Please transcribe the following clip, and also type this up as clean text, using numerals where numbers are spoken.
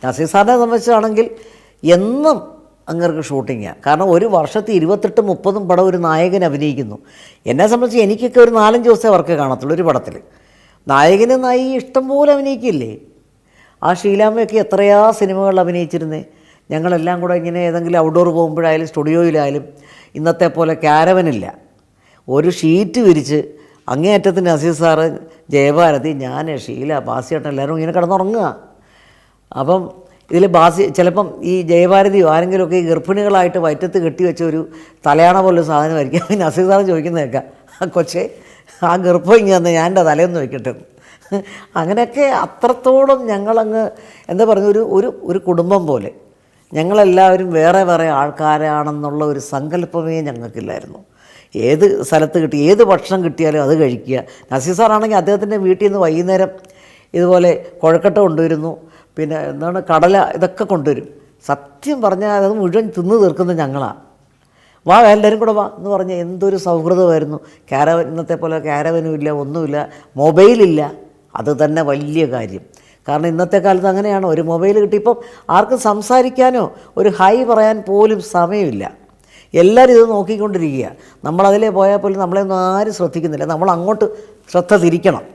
നസീർ സാറിനെ സംബന്ധിച്ചാണെങ്കിൽ എന്നും അങ്ങേർക്ക് ഷൂട്ടിങ്ങാണ്. കാരണം ഒരു വർഷത്തിൽ 28-30 പടം ഒരു നായകൻ അഭിനയിക്കുന്നു. എന്നെ സംബന്ധിച്ച് എനിക്കൊക്കെ ഒരു 4-5 ദിവസത്തെ വർക്ക് കാണത്തുള്ളൂ ഒരു പടത്തിൽ. നായകന് നായി ഇഷ്ടംപോലെ അഭിനയിക്കില്ലേ. ആ ഷീലാമ്മയൊക്കെ എത്രയാ സിനിമകളിൽ അഭിനയിച്ചിരുന്നേ. ഞങ്ങളെല്ലാം കൂടെ ഇങ്ങനെ ഏതെങ്കിലും ഔട്ട്ഡോർ പോകുമ്പോഴായാലും സ്റ്റുഡിയോയിലായാലും ഇന്നത്തെ പോലെ ക്യാരവനില്ല, ഒരു ഷീറ്റ് വിരിച്ച് അങ്ങേയറ്റത്തിന് നസീർ സാറ്, ജയഭാരതി, ഞാൻ, ഷീല, ബാസിയേട്ടൻ എല്ലാവരും ഇങ്ങനെ കിടന്നുറങ്ങുക. അപ്പം ഇതിൽ ബാസി ചിലപ്പം ഈ ജയഭാരതിയോ ആരെങ്കിലുമൊക്കെ ഈ ഗർഭിണികളായിട്ട് വയറ്റത്ത് കെട്ടിവെച്ച ഒരു തലയാണ പോലൊരു സാധനമായിരിക്കും. നസീർ സാറ് ചോദിക്കുന്നത് കേൾക്കാം, കൊച്ചേ ആ ഗർഭം ഇങ്ങനെ തന്നെ ഞാൻ എൻ്റെ തലയൊന്ന് വയ്ക്കട്ടെ. അങ്ങനെയൊക്കെ അത്രത്തോളം ഞങ്ങളങ്ങ് എന്താ പറയുക, ഒരു കുടുംബം പോലെ ഞങ്ങളെല്ലാവരും വേറെ വേറെ ആൾക്കാരാണെന്നുള്ള ഒരു സങ്കല്പമേ ഞങ്ങൾക്കില്ലായിരുന്നു. ഏത് സ്ഥലത്ത് കിട്ടി ഏത് ഭക്ഷണം കിട്ടിയാലും അത് കഴിക്കുക. നസീർ സാറാണെങ്കിൽ അദ്ദേഹത്തിൻ്റെ വീട്ടിൽ നിന്ന് വൈകുന്നേരം ഇതുപോലെ കുഴക്കട്ട കൊണ്ടുവരുന്നു, പിന്നെ എന്താണ് കടല, ഇതൊക്കെ കൊണ്ടുവരും. സത്യം പറഞ്ഞാൽ അത് മുഴുവൻ തിന്ന് തീർക്കുന്നത് ഞങ്ങളാണ്. വാ എല്ലാവരും കൂടെ വാ എന്ന് പറഞ്ഞാൽ എന്തൊരു സൗഹൃദമായിരുന്നു. ക്യാരവൻ ഇന്നത്തെ പോലെ ക്യാരവനും ഇല്ല, ഒന്നുമില്ല, മൊബൈലില്ല. അത് തന്നെ വലിയ കാര്യം. കാരണം ഇന്നത്തെ കാലത്ത് അങ്ങനെയാണ്, ഒരു മൊബൈൽ കിട്ടിയപ്പം ആർക്കും സംസാരിക്കാനോ ഒരു ഹായ് പറയാൻ പോലും സമയമില്ല. എല്ലാവരും ഇത് നോക്കിക്കൊണ്ടിരിക്കുക. നമ്മളതിലേ പോയാൽ പോലും നമ്മളെയൊന്നും ആരും ശ്രദ്ധിക്കുന്നില്ല. നമ്മൾ അങ്ങോട്ട് ശ്രദ്ധ തിരിക്കണം.